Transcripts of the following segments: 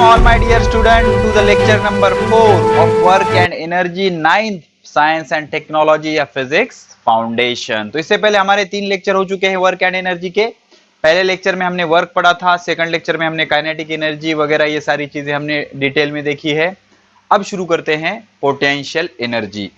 all my dear student to the lecture number 4 of work and energy 9th science and technology या physics foundation। तो इससे पहले हमारे 3 lecture हो चुके हैं वर्क एंड एनर्जी के। पहले लेक्चर में हमने वर्क पढ़ा था, सेकंड लेक्चर में हमने काइनेटिक एनर्जी वगैरह ये सारी चीजें हमने डिटेल में देखी है। अब शुरू करते हैं पोटेंशियल एनर्जी।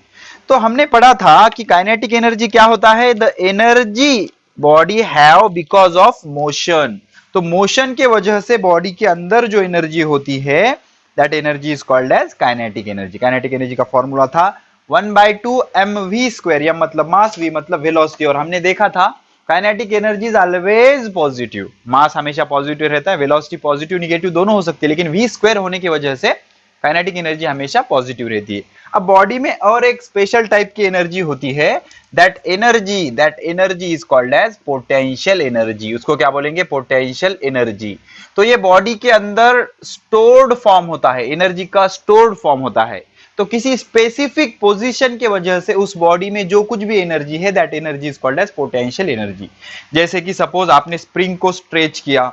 तो हमने पढ़ा था कि काइनेटिक एनर्जी क्या होता है, the energy body have because of motion. तो मोशन के वजह से बॉडी के अंदर जो एनर्जी होती है that energy is called as kinetic energy. Kinetic energy का फॉर्मूला था 1/2 mv²। m मतलब मास, v मतलब वेलोसिटी। और हमने देखा था kinetic energy is always positive. Mass हमेशा पॉजिटिव रहता है, वेलोसिटी पॉजिटिव निगेटिव दोनों हो सकती है, लेकिन v² होने की वजह से काइनेटिक एनर्जी हमेशा पॉजिटिव रहती है। अब बॉडी में और एक स्पेशल टाइप की एनर्जी होती है, that energy is called as potential energy. उसको क्या बोलेंगे, पोटेंशियल एनर्जी। तो ये बॉडी के अंदर स्टोर्ड फॉर्म होता है, एनर्जी का स्टोर्ड फॉर्म होता है। तो किसी स्पेसिफिक पोजीशन के वजह से उस बॉडी में जो कुछ भी एनर्जी है that energy is called as potential energy. जैसे कि सपोज आपने स्प्रिंग को स्ट्रेच किया,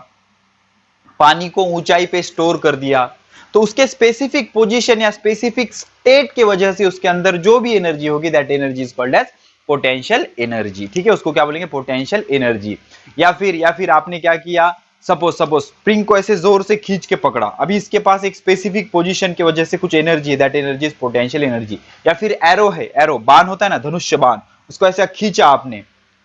पानी को ऊंचाई पे स्टोर कर दिया, तो उसके स्पेसिफिक पोजीशन या स्पेसिफिक स्टेट के वजह से उसके अंदर जो भी एनर्जी होगी that energy is called as potential energy. ठीक है, उसको क्या बोलेंगे, पोटेंशियल एनर्जी। या फिर आपने क्या किया, सपोज स्प्रिंग को ऐसे जोर से खींच के पकड़ा, अभी इसके पास एक स्पेसिफिक पोजीशन की वजह से कुछ एनर्जी है that energy is potential energy. या फिर एरो है, एरो बाण होता है ना, धनुष्य बाण, उसको ऐसा खींचा आपने,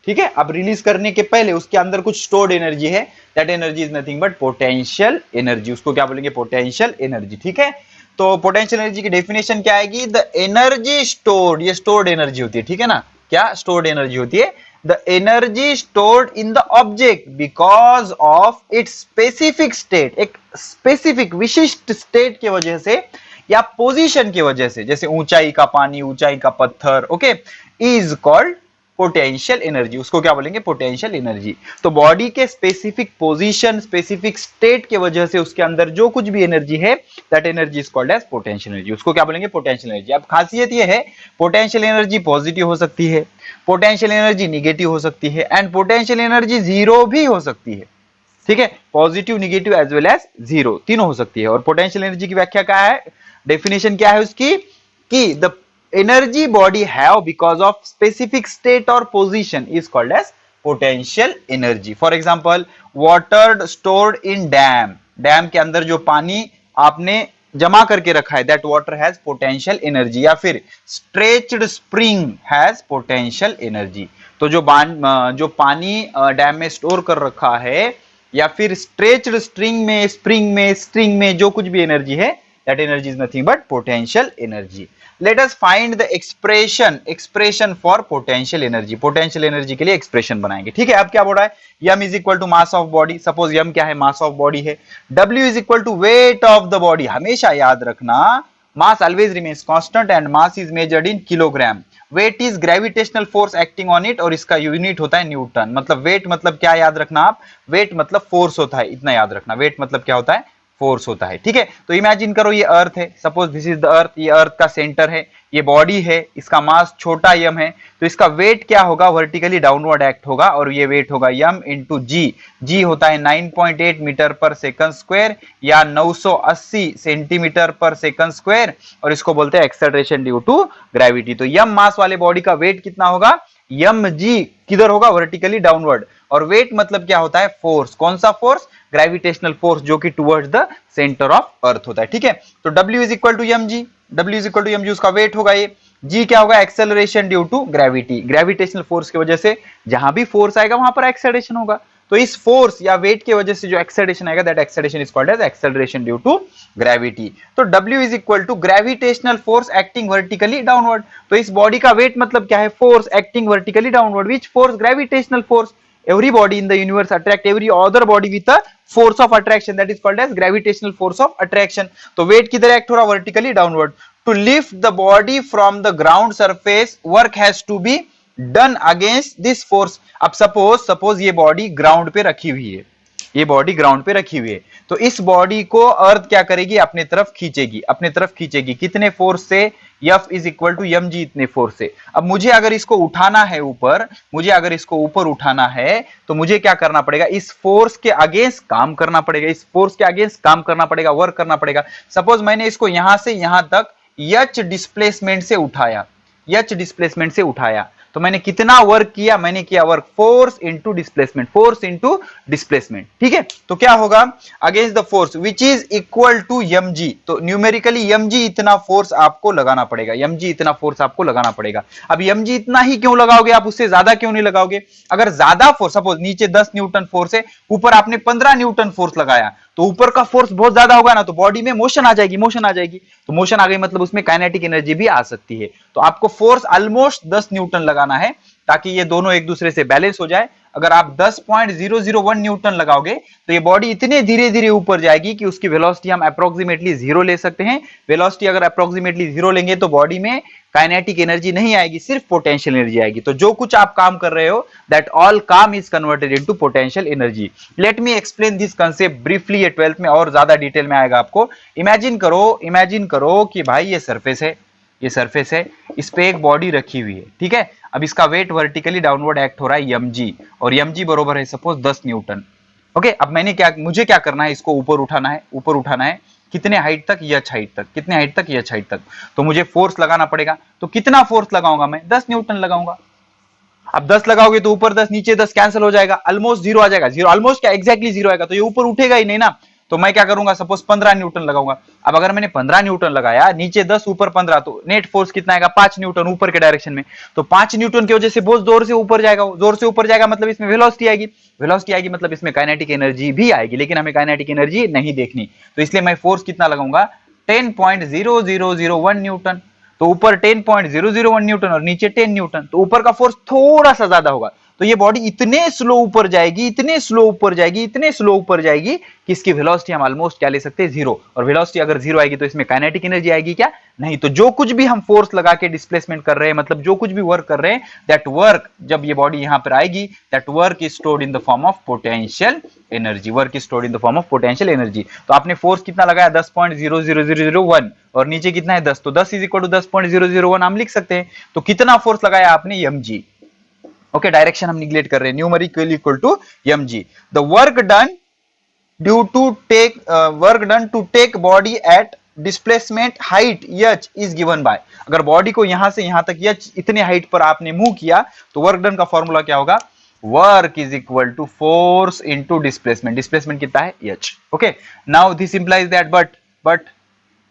ठीक है, अब रिलीज करने के पहले उसके अंदर कुछ स्टोर्ड एनर्जी है that energy is nothing but potential energy. उसको क्या बोलेंगे, पोटेंशियल एनर्जी। ठीक है, तो पोटेंशियल एनर्जी की डेफिनेशन क्या आएगी, द एनर्जी स्टोर्ड, ये स्टोर्ड एनर्जी होती है, ठीक है ना, क्या स्टोर्ड एनर्जी होती है, the energy stored in the object because of its specific state, एक स्पेसिफिक विशिष्ट स्टेट की वजह से या पोजीशन की वजह से, जैसे ऊंचाई का पानी, ऊंचाई का पत्थर, okay, is called potential energy. उसको क्या बोलेंगे, पोटेंशियल एनर्जी। तो बॉडी के स्पेसिफिक पोजीशन, स्पेसिफिक स्टेट के वजह से उसके अंदर जो कुछ भी एनर्जी है that energy is called as potential energy. उसको क्या बोलेंगे, पोटेंशियल एनर्जी। अब खासियत ये है, पोटेंशियल एनर्जी पॉजिटिव हो सकती है, पोटेंशियल एनर्जी निगेटिव हो सकती है, एंड पोटेंशियल एनर्जी जीरो भी हो सकती है। ठीक है, positive, negative as well as zero, तीनों हो सकती है। और पोटेंशियल एनर्जी की व्याख्या क्या है, डेफिनेशन क्या है उसकी, कि the energy body have because of specific state or position is called as potential energy. For example, water stored in dam, dam के अंदर जो पानी आपने जमा करके रखा है that water has potential energy। या फिर stretched spring has potential energy। तो जो पानी डैम में स्टोर कर रखा है, या फिर stretched स्प्रिंग में जो कुछ भी एनर्जी है that energy is nothing but potential energy. Let us find the expression for potential energy. Potential energy के लिए expression बनाएंगे। ठीक है, अब क्या बोल रहा है, m is equal to mass of body। Suppose m क्या है, mass of body है। w is equal to weight of the body। हमेशा याद रखना, mass always remains constant and mass is measured in kilogram। weight is gravitational force acting on it, और इसका unit होता है न्यूटन। मतलब weight मतलब क्या याद रखना आप, weight मतलब force होता है, इतना याद रखना। weight मतलब क्या होता है, फोर्स होता है। ठीक है, तो इमेजिन करो ये अर्थ है, suppose this is the earth, ये अर्थ का सेंटर है, ये बॉडी है, इसका मास छोटा m है, तो इसका वेट क्या होगा, वर्टिकली डाउनवर्ड एक्ट होगा, और ये वेट होगा m इंटू जी होता है 9.8 मीटर पर सेकंड स्क्वायर या 980 सेंटीमीटर पर सेकंड स्क्वायर, और इसको बोलते हैं एक्सेलरेशन ड्यू टू ग्रेविटी। तो m मास वाले बॉडी का वेट कितना होगा, mg किधर होगा, वर्टिकली डाउनवर्ड, और वेट मतलब क्या होता है, फोर्स। कौन सा फोर्स, ग्रेविटेशनल फोर्स, जो कि towards the centre of earth होता है। ठीक है, तो W is equal to mg, उसका वेट होगा ये, g क्या होगा, acceleration due to gravity. Gravitational force की वजह से जहां भी फोर्स आएगा वहां पर एक्सेलरेशन होगा। तो इस फोर्स या वेट की वजह से जो एक्सेलरेशन आएगा that acceleration is called as acceleration due to gravity. तो W is equal to gravitational force acting vertically downward. तो इस बॉडी का वेट मतलब क्या है, force acting vertically downward, which force, gravitational force. Every body in the universe attract every other body with a force of attraction that is called as gravitational force of attraction. तो weight किधर act हो रहा, vertically downward. To lift the body from the ground surface, work has to be done against this force. अब suppose ये body ground पे रखी हुई है, ये बॉडी ग्राउंड पे रखी हुई है, तो इस बॉडी को अर्थ क्या करेगी, अपने तरफ खींचेगी, अपने तरफ खींचेगी। कितने फोर्स से? F is equal to mg, इतने फोर्स से। अब मुझे अगर इसको उठाना है ऊपर, मुझे अगर इसको ऊपर उठाना है तो मुझे क्या करना पड़ेगा, इस फोर्स के अगेंस्ट काम करना पड़ेगा, इस फोर्स के अगेंस्ट काम करना पड़ेगा, वर्क करना पड़ेगा। सपोज मैंने इसको यहां से यहां तक h डिस्प्लेसमेंट से उठाया, h डिस्प्लेसमेंट से उठाया, तो मैंने कितना वर्क किया, मैंने किया work force into displacement, force into displacement, ठीक है। तो क्या होगा, against the force which is equal to mg, तो न्यूमेरिकली mg इतना फोर्स आपको लगाना पड़ेगा, mg इतना फोर्स आपको लगाना पड़ेगा। अब mg इतना ही क्यों लगाओगे आप, उससे ज्यादा क्यों नहीं लगाओगे? अगर ज्यादा फोर्स, सपोज नीचे 10 न्यूटन फोर्स है, ऊपर आपने 15 न्यूटन फोर्स लगाया, तो ऊपर का फोर्स बहुत ज्यादा होगा ना, तो बॉडी में मोशन आ जाएगी, मोशन आ जाएगी, तो मोशन आ गई मतलब उसमें काइनेटिक एनर्जी भी आ सकती है। तो आपको फोर्स ऑलमोस्ट 10 न्यूटन लगाना है ताकि ये दोनों एक दूसरे से बैलेंस हो जाए। अगर आप 10.001 न्यूटन लगाओगे तो ये बॉडी इतने धीरे धीरे ऊपर जाएगी कि उसकी वेलोसिटी हम अप्रोक्सीमेटली 0 ले सकते हैं। वेलोसिटी अगर अप्रोक्सीमेटली 0 लेंगे तो बॉडी में काइनेटिक एनर्जी नहीं आएगी, सिर्फ पोटेंशियल एनर्जी आएगी। तो जो कुछ आप काम कर रहे हो, दैट ऑल काम is converted into potential energy. Let me explain this concept briefly, ये 12th में और ज्यादा डिटेल में आएगा आपको। इमेजिन करो कि भाई ये सरफेस है, ये सरफेस है, इस पे एक बॉडी रखी हुई है, ठीक है। अब इसका वेट वर्टिकली डाउनवर्ड एक्ट हो रहा है mg, और mg बरोबर है सपोज 10 न्यूटन। ओके, अब मुझे क्या करना है, इसको ऊपर उठाना है, ऊपर उठाना है, कितने हाइट तक, यच हाइट तक, कितने हाइट तक, यच हाइट तक। तो मुझे फोर्स लगाना पड़ेगा, तो कितना फोर्स लगाऊंगा मैं, 10 न्यूटन लगाऊंगा। अब 10 लगाओगे तो ऊपर 10 नीचे 10 कैंसिल हो जाएगा, ऑलमोस्ट 0 आ जाएगा, 0 ऑलमोस्ट क्या एग्जैक्टली 0 आएगा, तो ये ऊपर उठेगा ही नहीं ना। तो मैं क्या करूंगा, सपोज 15 न्यूटन लगाऊंगा। अब अगर मैंने 15 न्यूटन लगाया, नीचे 10 ऊपर 15, तो नेट फोर्स कितना आएगा, 5 न्यूटन ऊपर के डायरेक्शन में। तो 5 न्यूटन की वजह से बहुत जोर से ऊपर जाएगा, जोर से ऊपर जाएगा मतलब इसमें वेलोसिटी आएगी, वेलोसिटी आएगी मतलब इसमें काइनेटिक एनर्जी भी आएगी, लेकिन हमें काइनेटिक एनर्जी नहीं देखनी, तो इसलिए मैं फोर्स कितना लगाऊंगा, 10.0001 न्यूटन। तो ऊपर 10.001 न्यूटन और नीचे 10 न्यूटन, तो ऊपर का फोर्स थोड़ा सा ज्यादा होगा। तो ये बॉडी इतने स्लो ऊपर जाएगी, इतने स्लो ऊपर जाएगी, इतने स्लो ऊपर जाएगी कि इसकी वेलोसिटी हम ऑलमोस्ट क्या ले सकते हैं, 0। और वेलोसिटी अगर 0 आएगी तो इसमें काइनेटिक एनर्जी आएगी क्या, नहीं। तो जो कुछ भी हम फोर्स लगा के डिस्प्लेसमेंट कर रहे हैं, मतलब जो कुछ भी वर्क कर रहे हैं, दैट वर्क जब ये बॉडी यहां पर आएगी, that work is stored in the form of potential energy, work is stored in the form of potential energy. तो आपने फोर्स कितना लगाया, 10.00001, और नीचे कितना है 10, तो 10 इज इक्वल टू 10.001 हम लिख सकते हैं। तो कितना फोर्स लगाया आपने, mg। ओके, डायरेक्शन हम निग्लेक्ट कर रहे हैं, numerical equal to mg। The work done to take body at displacement height h is given by. अगर बॉडी को यहां से यहां तक h इतने हाइट पर आपने मूव किया, तो वर्क डन का फॉर्मूला क्या होगा, work is equal to force into displacement. Displacement कितना है, h। Okay, now this implies that but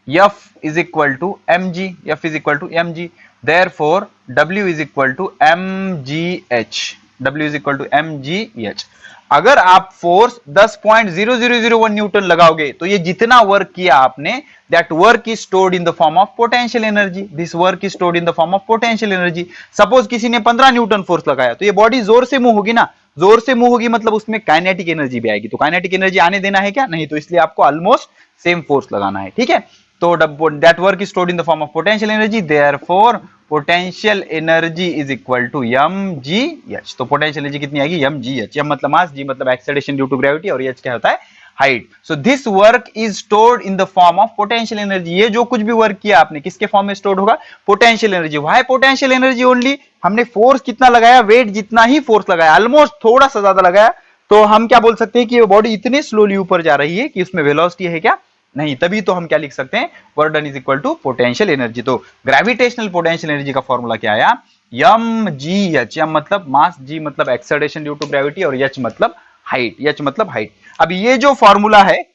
F is equal to mg, F is equal to mg, therefore W is equal to mgh, W is equal to mgh। अगर आप force 10.0001 Newton लगाओगे तो ये जितना work किया आपने, that work is stored in the form of potential energy, this work is stored in the form of potential energy. Suppose किसी ने 15 न्यूटन फोर्स लगाया, तो ये बॉडी जोर से मूव होगी ना, जोर से मूव होगी मतलब उसमें काइनेटिक एनर्जी भी आएगी। तो काइनेटिक एनर्जी आने देना है क्या, नहीं, तो इसलिए आपको ऑलमोस्ट सेम फोर्स लगाना है, ठीक है। तो that work is stored in the form of potential energy, therefore potential energy is equal to mgh। तो potential energy कितनी आएगी, mgh। m मतलब मास, g मतलब acceleration due to gravity, और h क्या होता है, height. So this work is stored in the form of potential energy. ये जो कुछ भी वर्क किया आपने, किसके फॉर्म में स्टोर्ड होगा, potential energy. Why potential energy only, हमने फोर्स कितना लगाया, वेट जितना ही फोर्स लगाया, ऑलमोस्ट थोड़ा सा ज्यादा लगाया, तो हम क्या बोल सकते हैं कि ये बॉडी इतने स्लोली ऊपर जा रही है कि उसमें वेलोसिटी है क्या, नहीं। तभी तो हम क्या लिख सकते हैं, work done is equal to potential energy. तो ग्रेविटेशनल पोटेंशियल एनर्जी का फॉर्मूला क्या आया, mgh। m मतलब मास, g मतलब एक्सेलरेशन ड्यू टू ग्रेविटी, और h मतलब हाइट, h मतलब हाइट। अब ये जो फॉर्मूला है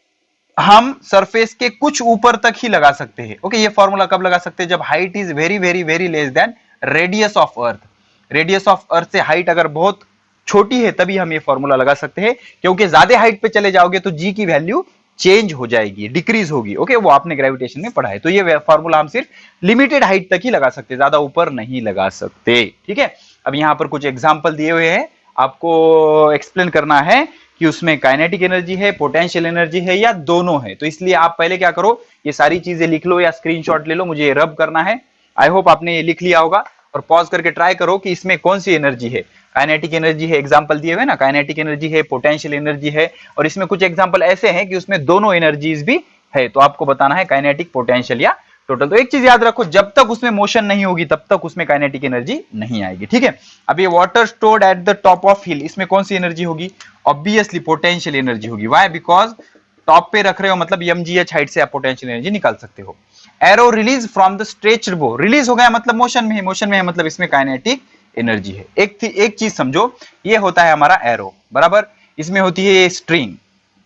हम सरफेस के कुछ ऊपर तक ही लगा सकते हैं। ओके, ये फॉर्मूला कब लगा सकते हैं, जब height is very very very less than radius of earth. Radius of earth से हाइट अगर बहुत छोटी है तभी हम ये फॉर्मूला लगा सकते हैं, क्योंकि ज्यादा हाइट पे चले जाओगे तो g की वैल्यू चेंज हो जाएगी, डिक्रीज होगी। ओके, वो आपने ग्रेविटेशन में पढ़ा है। तो ये फॉर्मूला हम सिर्फ लिमिटेड हाइट तक ही लगा सकते, ज्यादा ऊपर नहीं लगा सकते, ठीक है। अब यहां पर कुछ एग्जांपल दिए हुए हैं, आपको एक्सप्लेन करना है कि उसमें काइनेटिक एनर्जी है, पोटेंशियल एनर्जी है, या दोनों है। तो इसलिए आप पहले क्या करो, ये सारी चीजें लिख लो या स्क्रीनशॉट ले लो, मुझे रब करना है। आई होप आपने ये लिख लिया होगा। और पॉज करके ट्राई करो कि इसमें कौन सी एनर्जी है। काइनेटिक एनर्जी है, एग्जांपल दिए हुए ना, काइनेटिक एनर्जी है, पोटेंशियल एनर्जी है, और इसमें कुछ एग्जांपल ऐसे हैं कि उसमें दोनों एनर्जीज भी है। तो आपको बताना है काइनेटिक, पोटेंशियल या टोटल। तो एक चीज याद रखो, जब तक उसमें मोशन नहीं होगी तब तक उसमें काइनेटिक एनर्जी नहीं आएगी, ठीक है। अब ये water stored at the top of hill, इसमें कौन सी एनर्जी होगी? ऑब्वियसली पोटेंशियल एनर्जी होगी। व्हाई? बिकॉज टॉप पे रख रहे हो, मतलब mgh हाइट से आप पोटेंशियल एनर्जी निकाल सकते हो। Arrow release from the stretched बो, रिलीज हो गया मतलब मोशन में है, मोशन में है मतलब इसमें काइनेटिक एनर्जी है। एक चीज समझो, ये होता है हमारा एरो, बराबर। इसमें होती है ये स्ट्रिंग,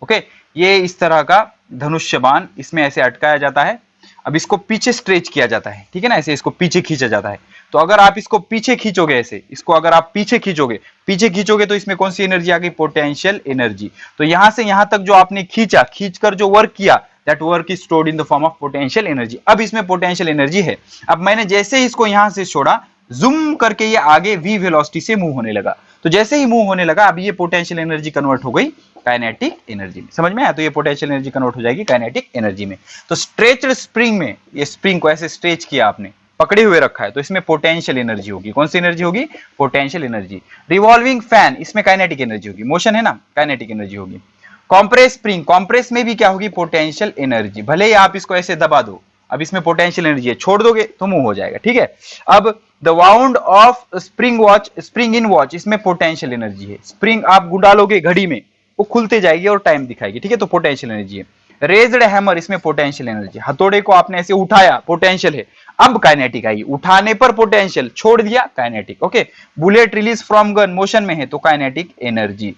ओके। ये इस तरह का धनुष्य बाण इसमें ऐसे अटकाया जाता है। अब इसको पीछे स्ट्रेच किया जाता है, ठीक है ना, ऐसे इसको पीछे खींचा जाता है। तो अगर आप इसको पीछे खींचोगे, ऐसे इसको अगर आप पीछे खींचोगे तो इसमें कौन सी एनर्जी आ गई? Potential energy. तो यहां से यहां तक जो आपने खींचकर जो वर्क किया, that work is stored in the form of potential energy. अब इसमें पोटेंशियल एनर्जी है। अब मैंने जैसे ही इसको यहां से छोड़ा, जूम करके ये आगे v वेलोसिटी से मूव होने लगा। तो जैसे ही मूव होने लगा, अब ये पोटेंशियल एनर्जी कन्वर्ट हो गई काइनेटिक एनर्जी में। समझ में आया? तो ये पोटेंशियल एनर्जी कन्वर्ट हो जाएगी काइनेटिक एनर्जी में। तो स्ट्रेच्ड स्प्रिंग में, ये स्प्रिंग को ऐसे स्ट्रेच किया आपने, पकड़े हुए रखा है, तो इसमें पोटेंशियल एनर्जी होगी। कौन सी एनर्जी होगी? Potential energy. रिवॉल्विंग फैन, इसमें काइनेटिक एनर्जी होगी, मोशन है ना, काइनेटिक एनर्जी होगी। कॉम्प्रेस स्प्रिंग, कॉम्प्रेस में भी क्या होगी? Potential energy. भले ही आप इसको ऐसे दबा दो, अब इसमें पोटेंशियल एनर्जी है, छोड़ दोगे तो मूव हो जाएगा, ठीक है। अब the wound of spring watch, spring in watch, इसमें पोटेंशियल एनर्जी है। स्प्रिंग आप डालोगे घड़ी में, वो खुलते जाएगी और टाइम दिखाएगी, ठीक है, तो पोटेंशियल एनर्जी है। रेज्ड हैमर, इसमें पोटेंशियल एनर्जी, हथौड़े को आपने ऐसे उठाया, पोटेंशियल है। अब काइनेटिक आई, उठाने पर पोटेंशियल, छोड़ दिया kinetic, okay. Bullet release from gun, motion में है तो काइनेटिक एनर्जी।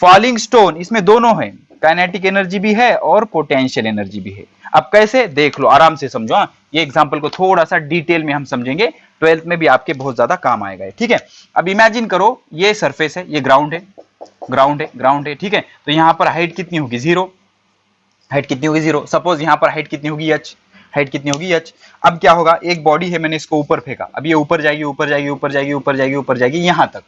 फॉलिंग स्टोन, इसमें दोनों है, काइनेटिक एनर्जी भी है और पोटेंशियल एनर्जी भी है। अब कैसे? देख लो, आराम से समझो। ये एग्जांपल को थोड़ा सा डिटेल में हम समझेंगे, 12th में भी आपके बहुत ज्यादा काम आएगा, ठीक है। अब इमेजिन करो, ये सरफेस है, ये ग्राउंड है, ग्राउंड है, ठीक है। तो यहां पर हाइट कितनी होगी? 0। हाइट कितनी होगी? 0। सपोज यहां पर हाइट कितनी होगी? h। हाइट कितनी होगी? h। अब क्या होगा? एक बॉडी है, मैंने इसको ऊपर फेंका, अब ये ऊपर जाएगी, ऊपर जाएगी, ऊपर जाएगी, ऊपर जाएगी, ऊपर जाएगी, यहां तक,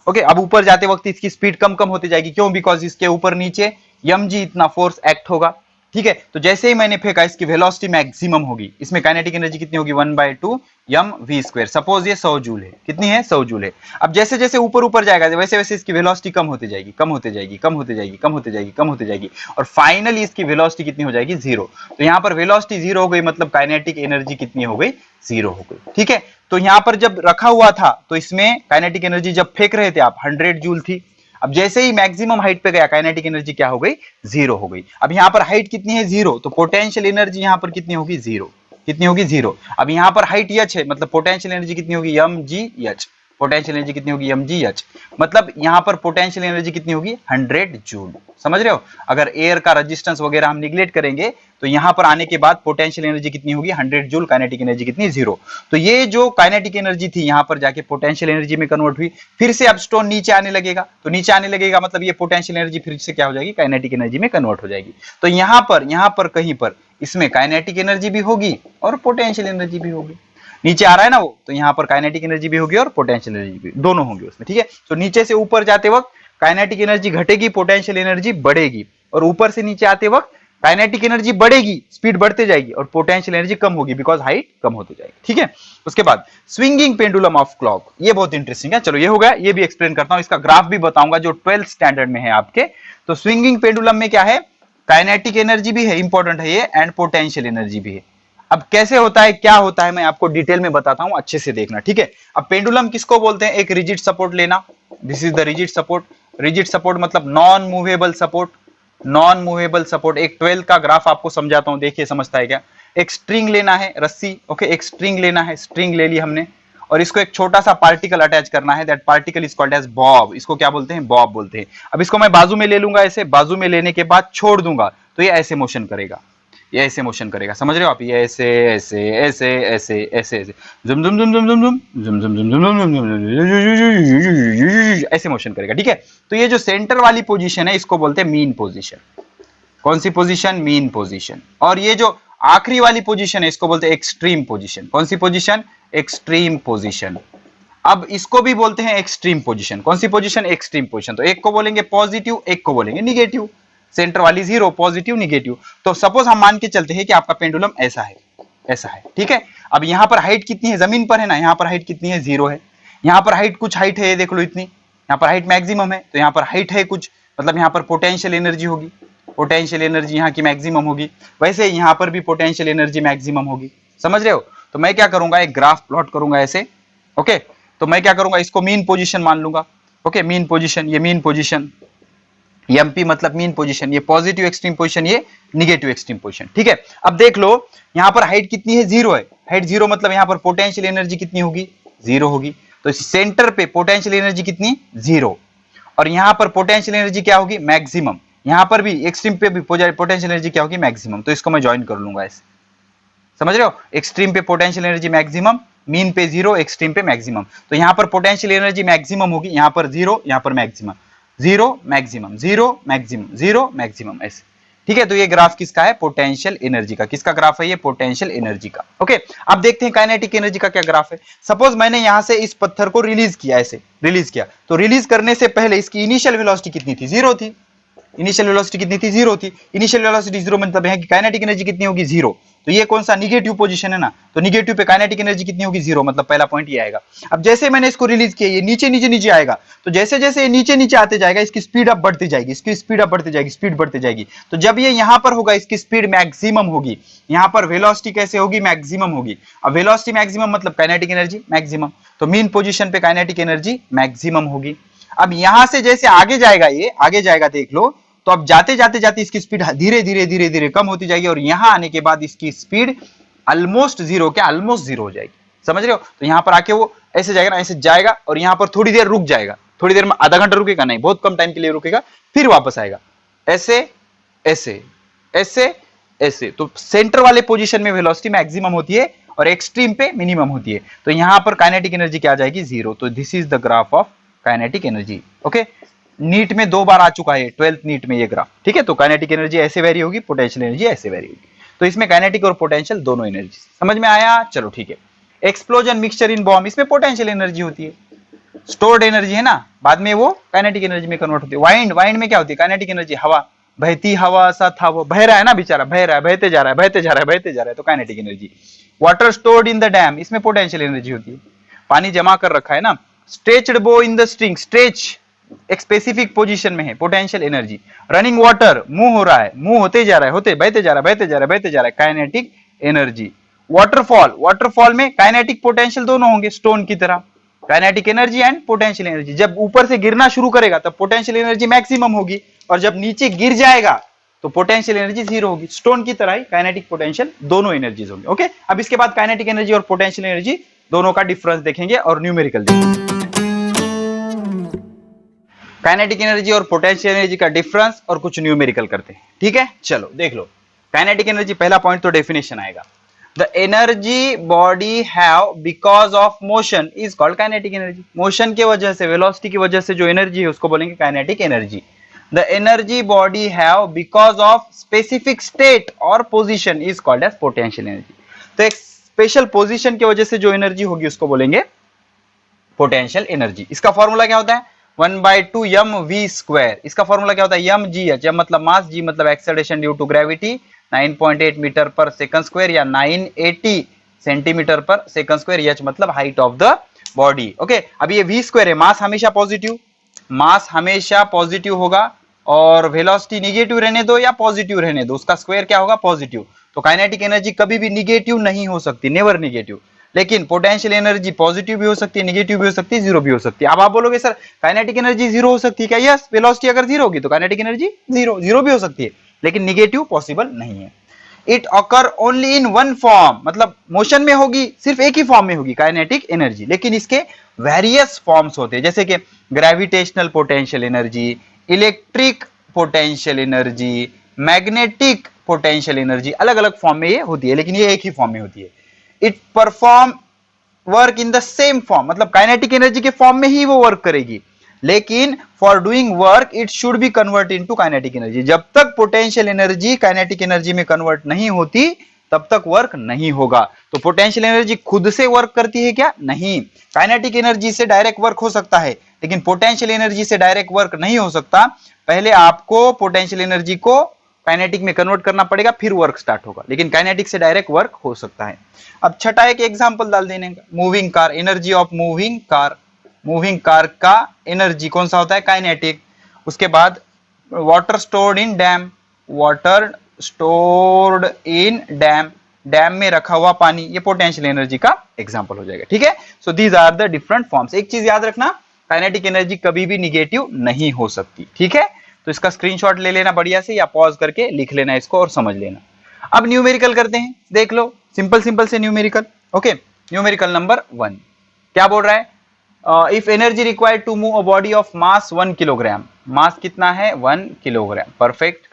ओके। अब ऊपर जाते वक्त इसकी स्पीड कम कम होती जाएगी, क्यों? बिकॉज इसके ऊपर नीचे mg इतना फोर्स एक्ट होगा, ठीक है। तो जैसे ही मैंने फेंका, इसकी वेलोसिटी मैक्सिमम होगी। इसमें काइनेटिक एनर्जी कितनी होगी? 1/2 mv²। सपोज ये 100 जूल है, कितनी है? 100 जूल है। अब जैसे जैसे ऊपर ऊपर जाएगा, वैसे वैसे इसकी वेलोसिटी कम होती जाएगी, कम होती जाएगी, कम होती जाएगी, कम होती जाएगी, कम होती जाएगी, और फाइनली इसकी वेलोसिटी कितनी हो जाएगी? 0। तो यहाँ पर वेलोसिटी 0 हो गई, मतलब काइनेटिक एनर्जी कितनी हो गई? 0 हो गई, ठीक है। तो यहाँ पर जब रखा हुआ था, तो इसमें काइनेटिक एनर्जी जब फेंक रहे थे आप, 100 जूल थी। अब जैसे ही मैक्सिमम हाइट पे गया, काइनेटिक एनर्जी क्या हो गई? 0 हो गई। अब यहाँ पर हाइट कितनी है? 0। तो पोटेंशियल एनर्जी यहाँ पर कितनी होगी? 0। कितनी होगी? 0। अब यहाँ पर हाइट h है, मतलब पोटेंशियल एनर्जी कितनी होगी? mgh। पोटेंशियल एनर्जी कितनी होगी? mgh। मतलब यहाँ पर पोटेंशियल एनर्जी कितनी होगी? 100 जूल। समझ रहे हो? अगर एयर का रेजिस्टेंस वगैरह हम निगलेक्ट करेंगे, तो यहाँ पर आने के बाद पोटेंशियल एनर्जी कितनी होगी? 100 जूल। काइनेटिक एनर्जी कितनी? 0। तो ये जो काइनेटिक एनर्जी थी, यहाँ पर जाके पोटेंशियल एनर्जी में कन्वर्ट हुई। फिर से अब स्टोन नीचे आने लगेगा, तो नीचे आने लगेगा मतलब ये पोटेंशियल एनर्जी फिर से क्या हो जाएगी? काइनेटिक एनर्जी में कन्वर्ट हो जाएगी। तो यहाँ पर कहीं पर इसमें काइनेटिक एनर्जी भी होगी और पोटेंशियल एनर्जी भी होगी। नीचे आ रहा है ना वो, तो यहाँ पर काइनेटिक एनर्जी भी होगी और पोटेंशियल एनर्जी भी, दोनों होंगे उसमें, ठीक है। तो नीचे से ऊपर जाते वक्त काइनेटिक एनर्जी घटेगी, पोटेंशियल एनर्जी बढ़ेगी, और ऊपर से नीचे आते वक्त काइनेटिक एनर्जी बढ़ेगी, स्पीड बढ़ते जाएगी, और पोटेंशियल एनर्जी कम होगी, बिकॉज हाइट कम होती जाएगी, ठीक है। उसके बाद स्विंगिंग पेंडुलम ऑफ क्लॉक, ये बहुत इंटरेस्टिंग है। चलो ये हो गया, ये भी एक्सप्लेन करता हूं, इसका ग्राफ भी बताऊंगा जो 12th स्टैंडर्ड में है आपके। तो स्विंगिंग पेंडुलम में क्या है? काइनेटिक एनर्जी भी है, इंपॉर्टेंट है ये, एंड पोटेंशियल एनर्जी भी है। अब कैसे होता है, क्या होता है, मैं आपको डिटेल में बताता हूं, अच्छे से देखना, ठीक है। अब पेंडुलम किसको बोलते हैं? एक रिजिड सपोर्ट लेना, this is the rigid support. Rigid support मतलब non movable support, non movable support. एक 12 का ग्राफ आपको समझाता हूं, देखिए समझता है क्या। एक स्ट्रिंग लेना है, रस्सी, ओके, एक स्ट्रिंग लेना है, स्ट्रिंग ले ली हमने, और इसको एक छोटा सा पार्टिकल अटैच करना है, that particle is called as bob. इसको क्या बोलते हैं? बॉब बोलते हैं। अब इसको मैं बाजू में ले लूंगा, ऐसे बाजू में लेने के बाद छोड़ दूंगा, तो ये ऐसे मोशन करेगा, ये ऐसे मोशन करेगा, समझ रहे हो आप? ये ऐसे ऐसे ऐसे ऐसे ऐसे ऐसे जुम जुम जुम जुम जुम जुम जुम जुम जुम जुम जुम ऐसे मोशन करेगा, ठीक है। तो ये जो सेंटर वाली पोजीशन है, इसको बोलते हैं मीन पोजीशन। कौन सी पोजीशन? Mean position. और ये जो आखिरी वाली पोजीशन है, इसको बोलते हैं एक्सट्रीम पोजीशन। कौन सी पोजीशन? Extreme position. अब इसको भी बोलते हैं एक्सट्रीम पोजीशन। कौन सी पोजीशन? Extreme position. तो एक को बोलेंगे पॉजिटिव, एक को बोलेंगे निगेटिव। सेंटर वाली 0, पॉजिटिव, निगेटिव। तो सपोज हम मान के चलते हैं कि आपका पेंडुलम ऐसा है, ऐसा है, ठीक है। अब यहाँ पर हाइट कितनी है, जमीन पर है ना, यहाँ पर हाइट कितनी है, 0 है। यहाँ पर हाइट कुछ हाइट है, ये देख लो इतनी, यहाँ पर हाइट मैक्सिमम है, तो यहाँ पर हाइट है कुछ, मतलब यहाँ पर पोटेंशियल एनर्जी होगी, पोटेंशियल एनर्जी यहाँ की मैक्सिमम होगी। वैसे यहाँ पर भी पोटेंशियल एनर्जी मैक्सिमम होगी, समझ रहे हो। तो मैं क्या करूंगा, एक ग्राफ प्लॉट करूंगा ऐसे, ओके। तो मैं क्या करूंगा, इसको मीन पोजीशन मान लूंगा, ओके। मीन पोजीशन, ये मीन पोजीशन, एमपी मतलब मीन पोजीशन, ये पॉजिटिव एक्सट्रीम पोजीशन, ये निगेटिव एक्सट्रीम पोजीशन, ठीक है। अब देख लो यहाँ पर हाइट कितनी है, 0 है। हाइट 0 मतलब यहाँ पर पोटेंशियल एनर्जी कितनी होगी, 0 होगी। तो सेंटर पे पोटेंशियल एनर्जी कितनी, 0। और यहाँ पर पोटेंशियल एनर्जी क्या होगी, मैक्सिमम। यहाँ पर भी एक्सट्रीम पे भी पोटेंशियल एनर्जी क्या होगी, मैक्सिमम। तो इसको मैं ज्वाइन कर लूंगा ऐसे, समझ रहे हो। एक्सट्रीम पे पोटेंशियल एनर्जी मैक्सिमम, मीन पे 0, एक्सट्रीम पे मैक्सिमम। तो यहाँ पर पोटेंशियल एनर्जी मैक्सिमम होगी, यहाँ पर 0, यहाँ पर मैक्सिमम, 0 मैक्सिमम, 0 मैक्सिमम, 0 मैक्सिमम, ऐसे, ठीक है। तो ये ग्राफ किसका है, पोटेंशियल एनर्जी का। किसका ग्राफ है ये, पोटेंशियल एनर्जी का, ओके। अब देखते हैं काइनेटिक एनर्जी का क्या ग्राफ है। सपोज मैंने यहां से इस पत्थर को रिलीज किया, ऐसे रिलीज किया, तो रिलीज करने से पहले इसकी इनिशियल वेलोसिटी कितनी थी, 0 थी। इनिशियल वेलोसिटी कितनी थी, 0 थी। इनिशियल वेलोसिटी 0 मतलब है कि काइनेटिक एनर्जी कितनी होगी, 0। तो ये कौन सा निगेटिव पोजीशन है ना, तो निगेटिव पे काइनेटिक एनर्जी कितनी होगी, 0, मतलब पहला पॉइंट ये आएगा। अब जैसे मैंने इसको रिलीज किया, ये नीचे नीचे नीचे आएगा, तो जैसे जैसे ये नीचे नीचे आते जाएगा, इसकी स्पीड अप बढ़ती जाएगी, इसकी स्पीड अप बढ़ती जाएगी, स्पीड बढ़ती जाएगी। तो जब ये यहां पर होगा, इसकी स्पीड मैक्सिमम होगी, यहां पर वेलोसिटी कैसे होगी, मैक्सिमम होगी। अब वेलोसिटी मैक्सिमम मतलब काइनेटिक एनर्जी मैक्सिमम, तो मीन पोजीशन पे काइनेटिक एनर्जी मैक्सिमम होगी। अब यहां से जैसे आगे जाएगा, ये आगे जाएगा, देख लो, तो अब जाते जाते जाते इसकी स्पीड धीरे धीरे धीरे धीरे कम होती जाएगी, और यहां आने के बाद इसकी स्पीड ऑलमोस्ट 0, क्या ऑलमोस्ट 0 हो जाएगी, समझ रहे हो। तो यहां पर आके वो ऐसे जाएगा ना, ऐसे जाएगा, और यहां पर थोड़ी देर रुक जाएगा, थोड़ी देर में आधा घंटा रुकेगा नहीं, बहुत कम टाइम के लिए रुकेगा, फिर वापस आएगा, ऐसे ऐसे ऐसे ऐसे। तो सेंटर वाले पोजीशन में वेलोसिटी मैक्सिमम होती है और एक्सट्रीम पे मिनिमम होती है। तो यहां पर काइनेटिक एनर्जी क्या आ जाएगी, 0। तो this is the graph of kinetic energy, okay. NEET में 2 बार आ चुका है, 12th नीट में ये ग्राफ, ठीक है। तो काइनेटिक एनर्जी ऐसे वेरी होगी, पोटेंशियल एनर्जी ऐसे वेरी होगी। तो इसमें काइनेटिक और पोटेंशियल दोनों एनर्जी समझ में आया, चलो ठीक है। एक्सप्लोजन, मिक्सचर इन बॉम्ब, इसमें पोटेंशियल एनर्जी होती है, स्टोर्ड एनर्जी है ना, बाद में वो काइनेटिक एनर्जी में कन्वर्ट होती है। वाइंड, वाइंड में क्या होती है, काइनेटिक एनर्जी, हवा, बहती हवा सा था, वो बह रहा है ना बेचारा, बह रहा है, बहते जा रहा है, बहते जा रहा है, बहते जा रहा है, तो kinetic energy. Water stored in the dam, इसमें पोटेंशियल एनर्जी होती है, पानी जमा कर रखा है ना। स्ट्रेच्ड बो इन द स्ट्रिंग, स्ट्रेच एक स्पेसिफिक पोजीशन में है, potential energy. Running water, move हो रहा है, मूव होते जा रहा है, होते बहते जा रहा है, बहते जा रहा है, बहते जा रहा है, काइनेटिक एनर्जी। वाटरफॉल, वाटरफॉल में काइनेटिक पोटेंशियल दोनों होंगे, स्टोन की तरह, kinetic energy and potential energy. जब ऊपर से गिरना शुरू करेगा तब पोटेंशियल एनर्जी मैक्सिमम होगी, और जब नीचे गिर जाएगा तो पोटेंशियल एनर्जी 0 होगी। स्टोन की तरह ही काइनेटिक पोटेंशियल दोनों एनर्जीज होंगे, ओके। अब इसके बाद काइनेटिक एनर्जी और पोटेंशियल एनर्जी दोनों का डिफरेंस देखेंगे और न्यूमेरिकल देखेंगे। काइनेटिक एनर्जी और पोटेंशियल एनर्जी का डिफरेंस और कुछ न्यूमेरिकल करते हैं, ठीक है। चलो देख लो, काइनेटिक एनर्जी पहला पॉइंट तो डेफिनेशन आएगा, the energy body have because of motion is called kinetic energy. Motion की वजह से, वेलोसिटी की वजह से जो एनर्जी है उसको बोलेंगे kinetic energy. The energy body have because of specific state और position is called as potential energy. तो एक स्पेशल पोजीशन की वजह से जो एनर्जी होगी उसको बोलेंगे पोटेंशियल एनर्जी। इसका फॉर्मूला क्या होता है, 1/2 mv²। इसका फॉर्मूला क्या होता है, mgh, m मतलब मास, g मतलब acceleration due to gravity, 9.8 metre पर सेकंड स्क्वायर या 980 सेंटीमीटर पर सेकंड स्क्वायर, h मतलब height of the body, okay. अब ये v² है, मास हमेशा पॉजिटिव, मास हमेशा पॉजिटिव होगा, और वेलोसिटी निगेटिव रहने दो या पॉजिटिव रहने दो, उसका स्क्वायर क्या होगा, पॉजिटिव। तो काइनेटिक एनर्जी कभी भी निगेटिव नहीं हो सकती, नेवर निगेटिव। लेकिन पोटेंशियल एनर्जी पॉजिटिव भी हो सकती है, नेगेटिव भी हो सकती है, 0 भी हो सकती है। अब आप बोलोगे सर काइनेटिक एनर्जी 0 हो सकती है क्या, यस। वेलोसिटी अगर 0 होगी तो काइनेटिक एनर्जी 0 भी हो सकती है, लेकिन निगेटिव पॉसिबल नहीं है। It occur only in one form, मतलब मोशन में होगी, सिर्फ एक ही फॉर्म में होगी काइनेटिक एनर्जी, लेकिन इसके वेरियस फॉर्म्स होते हैं, जैसे कि gravitational potential energy, electric potential energy, magnetic potential energy, अलग अलग फॉर्म में ये होती है, लेकिन ये एक ही फॉर्म में होती है। It perform work in the same form, मतलब काइनेटिक एनर्जी के फॉर्म में ही वो वर्क करेगी, लेकिन for doing work it should be convert into kinetic energy. जब तक पोटेंशियल एनर्जी काइनेटिक एनर्जी में कन्वर्ट नहीं होती तब तक वर्क नहीं होगा। तो पोटेंशियल एनर्जी खुद से वर्क करती है क्या, नहीं। काइनेटिक एनर्जी से डायरेक्ट वर्क हो सकता है, लेकिन पोटेंशियल एनर्जी से डायरेक्ट वर्क नहीं हो सकता। पहले आपको पोटेंशियल एनर्जी को काइनेटिक में कन्वर्ट करना पड़ेगा, फिर वर्क स्टार्ट होगा, लेकिन काइनेटिक से डायरेक्ट वर्क हो सकता है। अब छठा एक एग्जांपल डाल देने का, moving car, energy of moving car, moving car का एनर्जी कौन सा होता है, काइनेटिक। उसके बाद water stored in dam, water stored in dam, dam में रखा हुआ पानी, ये पोटेंशियल एनर्जी का एग्जांपल हो जाएगा, ठीक है। So these are the different forms. एक चीज याद रखना, काइनेटिक एनर्जी कभी भी निगेटिव नहीं हो सकती, ठीक है। तो इसका स्क्रीनशॉट ले लेना बढ़िया से, या पॉज करके लिख लेना इसको और समझ लेना। अब न्यूमेरिकल करते हैं, देख लो, सिंपल सिंपल से न्यूमेरिकल। ओके, न्यूमेरिकल नंबर 1 क्या बोल रहा है, if energy required to move a body of mass 1 kilogram, mass कितना है 1 kilogram, perfect,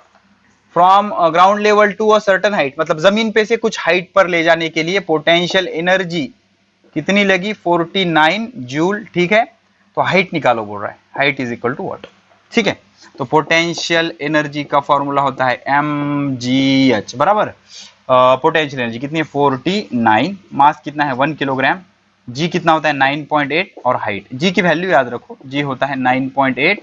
from ground level to a certain height, मतलब जमीन पे से कुछ हाइट पर ले जाने के लिए पोटेंशियल एनर्जी कितनी लगी 49 जूल, ठीक है। तो हाइट निकालो बोल रहा है, height is equal to what, ठीक है। तो पोटेंशियल एनर्जी का फॉर्मूला होता है mgh बराबर, पोटेंशियल एनर्जी कितनी है 49, मास कितना है 1 किलोग्राम, g कितना होता है 9.8 और हाइट, g की वैल्यू याद रखो, g होता है 9.8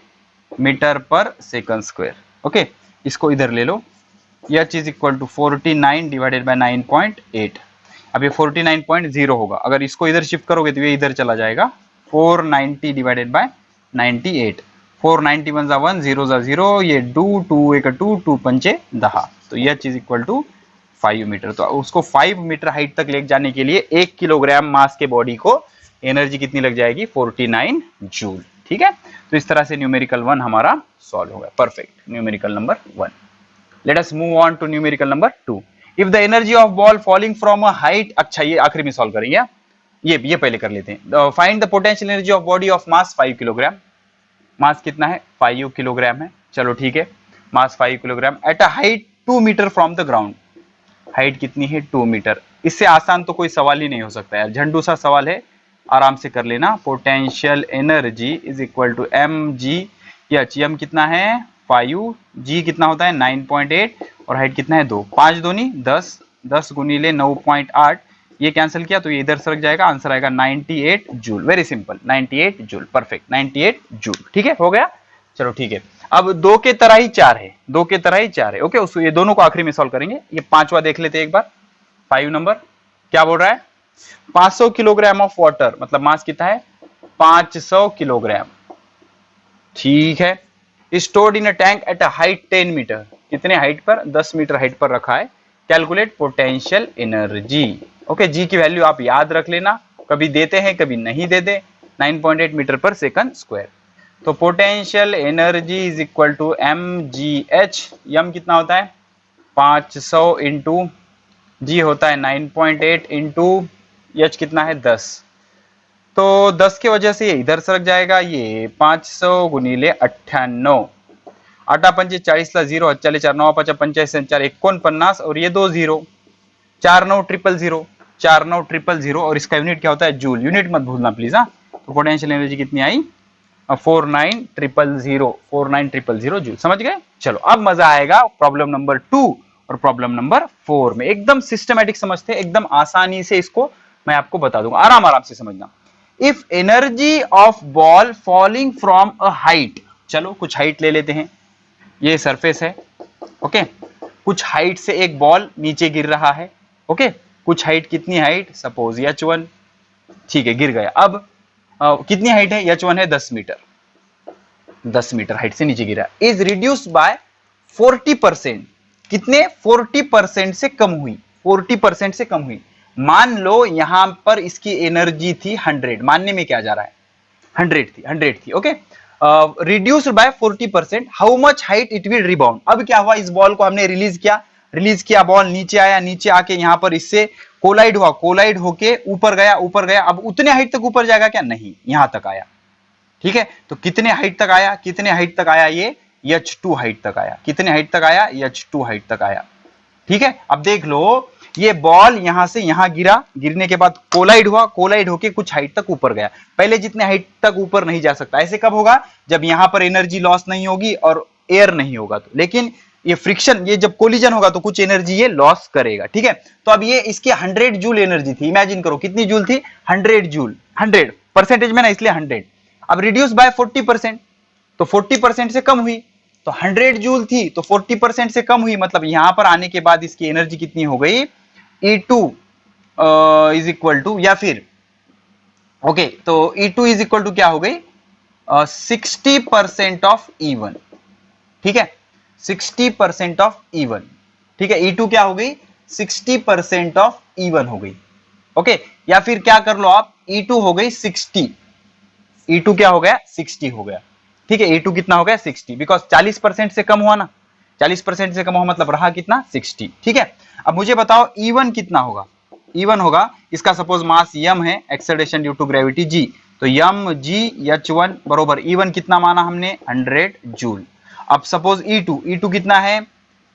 मीटर पर सेकंड स्क्वायर। ओके, इसको इधर ले लो, h is equal to 49 divided by 9.8, अब ये 49.0 होगा, अगर इसको इधर शिफ्ट करोगे तो ये इधर चला जाएगा, 490 डिवाइडेड बाय 98, 490 1 जा 1 0 जा 0, ये 2 2 1 2 2 पंचे 10, तो h is equal to 5 metre. तो उसको 5 मीटर हाइट तक ले जाने के लिए 1 किलोग्राम मास के बॉडी को एनर्जी कितनी लग जाएगी 49 जूल, ठीक है। तो इस तरह से न्यूमेरिकल 1 हमारा सॉल्व हो गया, perfect, numerical number 1। Let us move on to numerical number 2। If the energy of ball falling from a height, अच्छा ये आखिरी में सॉल्व करेंगे, ये पहले कर लेते हैं। Find the potential energy of body of mass 5 kilogram, mass कितना है 5 किलोग्राम है, चलो ठीक है, mass 5 kilogram at a height 2 metre from the ground, height कितनी है 2 मीटर, इससे आसान तो कोई सवाल ही नहीं हो सकता है, झंडू सा सवाल है, आराम से कर लेना। Potential energy is equal to mgh, m कितना है 5, g कितना होता है 9.8 और हाइट कितना है 2, 5 दूनी 10, 10 गुनीले 9.8, ये कैंसिल किया तो ये इधर सरक जाएगा, आंसर आएगा 98 joule, very simple 98 joule, perfect 98 joule, ठीक है, हो गया। चलो ठीक है, अब 2 के तरह ही 4 है, 2 के तरह ही 4 है, ओके, उसको ये दोनों को आखिरी में सॉल्व करेंगे। ये पांचवा देख लेते हैं एक बार, 5 नंबर क्या बोल रहा है, 500 किलोग्राम ऑफ वाटर, मतलब मास कितना है 500 किलोग्राम, ठीक है, stored in a tank at a height 10 metre, कितने हाइट पर 10 मीटर हाइट पर रखा है, calculate potential energy. Okay, g की वैल्यू आप याद रख लेना, कभी देते हैं कभी नहीं देते, 9.8 मीटर पर सेकंड स्क्वायर। तो potential energy is equal to mgh, m कितना होता है 500 इंटू जी होता है 9.8 इंटू h कितना है 10, तो 10 की वजह से ये इधर सरक जाएगा, ये 500 गुनीले 98, 8 पंचे 40 ला 0, 4 9 5 55 4 49 और ये 2 0, 49 000 और इसका यूनिट क्या होता है जूल, यूनिट मत भूलना प्लीज। हाँ, तो पोटेंशियल एनर्जी कितनी आई 49,000 जूल, समझ गए। चलो अब मजा आएगा प्रॉब्लम नंबर 2 और प्रॉब्लम नंबर 4 में, एकदम सिस्टमैटिक समझते हैं, एकदम आसानी से इसको मैं आपको बता दूंगा, आराम आराम से समझना। If energy of ball falling from a height, चलो कुछ हाइट ले लेते हैं, ये सरफेस है, ओके, कुछ हाइट से एक बॉल नीचे गिर रहा है, ओके, कुछ हाइट, कितनी हाइट सपोज h1, ठीक है, गिर गया। अब कितनी हाइट है h1 है 10 मीटर, 10 मीटर हाइट से नीचे गिरा, इज रिड्यूस्ड बाय 40%, कितने 40% से कम हुई, 40% से कम हुई। मान लो यहां पर इसकी एनर्जी थी 100, मानने में क्या जा रहा है 100 थी, okay, reduced by 40%, how much height it will rebound. अब क्या हुआ, इस बॉल को हमने रिलीज किया, बॉल नीचे आया, नीचे आके यहां पर इससे कोलाइड हुआ, कोलाइड होके ऊपर गया, अब उतने हाइट तक ऊपर जाएगा क्या, नहीं, यहां तक आया, ठीक है। तो कितने हाइट तक आया, ये h2 हाइट तक आया, कितने हाइट तक आया, h2 हाइट तक आया, ठीक है। अब देख लो, ये बॉल यहां से यहां गिरा, गिरने के बाद कोलाइड हुआ, कोलाइड होके कुछ हाइट तक ऊपर गया, पहले जितने हाइट तक ऊपर नहीं जा सकता। ऐसे कब होगा, जब यहां पर एनर्जी लॉस नहीं होगी और एयर नहीं होगा तो, लेकिन ये फ्रिक्शन, ये जब कोलिजन होगा तो कुछ एनर्जी ये लॉस करेगा, ठीक है। तो अब ये इसकी 100 जूल एनर्जी थी, इमेजिन करो कितनी जूल थी 100 जूल, 100% में ना, इसलिए 100। अब रिड्यूस बाय 40%, तो 40% से कम हुई, तो 100 जूल थी तो 40% से कम हुई, मतलब यहां पर आने के बाद इसकी एनर्जी कितनी हो गई, E2 इज इक्वल टू, या फिर ओके तो E2 इज इक्वल टू क्या हो गई, 60% ऑफ E1, ठीक है, 60% ऑफ E1, ठीक है, E2 क्या हो गई, 60% ऑफ E1 हो गई, ओके, या फिर क्या कर लो आप, E2 हो गई 60, E2 क्या हो गया, 60 हो गया, ठीक है, E2 कितना हो गया 60, बिकॉज 40% से कम हुआ ना, 40% से कम हुआ मतलब रहा कितना 60, ठीक है। अब मुझे बताओ E1 कितना होगा, E1 होगा, इसका सपोज मास m है, acceleration due to gravity g, तो mgh1 बरोबर E1 कितना माना हमने 100 जूल। अब सपोज E2 कितना है,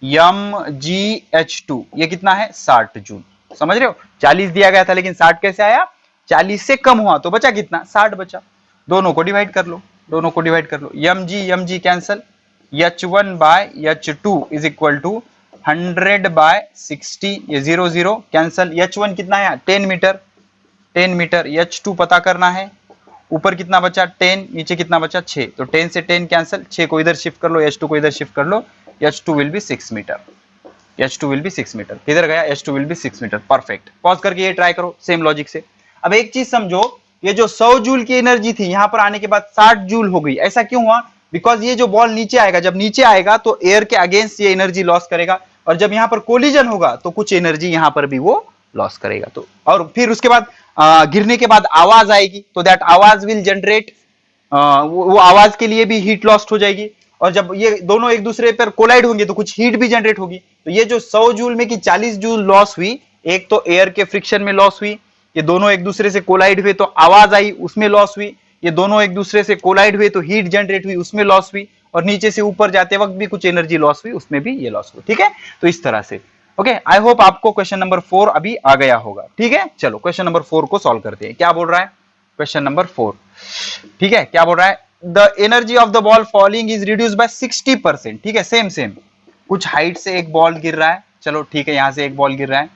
mgh2 ये कितना है 60 जूल, समझ रहे हो, 40 दिया गया था लेकिन 60 कैसे आया, 40 से कम हुआ तो बचा कितना 60 बचा, दोनों को डिवाइड कर लो, दोनों को डिवाइड कर लो, mg cancel, h1 by h2 is equal to 100 by 60, ये 0 0 कैंसल, h1 कितना है 10 मीटर, 10 मीटर, h2 पता करना है, ऊपर कितना बचा 10, नीचे कितना बचा 6, तो 10 से 10 कैंसल, 6 को इधर शिफ्ट कर लो, h2 को इधर शिफ्ट कर लो, h2 will be 6 metre, h2 will be 6 metre, किधर गया h2 will be 6 metre, perfect. Pause करके ये ट्राई करो सेम लॉजिक से। अब एक चीज समझो, ये जो 100 जूल की एनर्जी थी यहां पर आने के बाद 60 जूल हो गई, ऐसा क्यों हुआ, बिकॉज ये जो बॉल नीचे आएगा, जब नीचे आएगा तो एयर के अगेंस्ट ये एनर्जी लॉस करेगा, और जब यहां पर कोलिजन होगा तो कुछ एनर्जी यहां पर भी वो लॉस करेगा, तो और फिर उसके बाद गिरने के बाद आवाज आएगी, तो दैट आवाज विल जनरेट, वो आवाज के लिए भी हीट लॉस्ट हो जाएगी, और जब ये दोनों एक दूसरे पर कोलाइड होंगे तो कुछ हीट भी जनरेट होगी, तो ये जो 100 जूल में की 40 जूल लॉस हुई, एक तो एयर के फ्रिक्शन में लॉस हुई, ये दोनों एक दूसरे से कोलाइड हुए तो आवाज आई उसमें लॉस हुई, ये दोनों एक दूसरे से कोलाइड हुए तो हीट जनरेट हुई उसमें लॉस हुई, और नीचे से ऊपर जाते वक्त भी कुछ एनर्जी लॉस हुई उसमें भी ये लॉस हुई, ठीक है, तो इस तरह से। ओके, आई होप आपको क्वेश्चन नंबर 4 अभी आ गया होगा, ठीक है। चलो क्वेश्चन नंबर 4 को सॉल्व करते हैं, क्या बोल रहा है क्वेश्चन नंबर 4, ठीक है, क्या बोल रहा है, the energy of the ball falling is reduce by 60%, ठीक है, सेम कुछ हाइट से एक बॉल गिर रहा है, चलो ठीक है, यहां से एक बॉल गिर रहा है,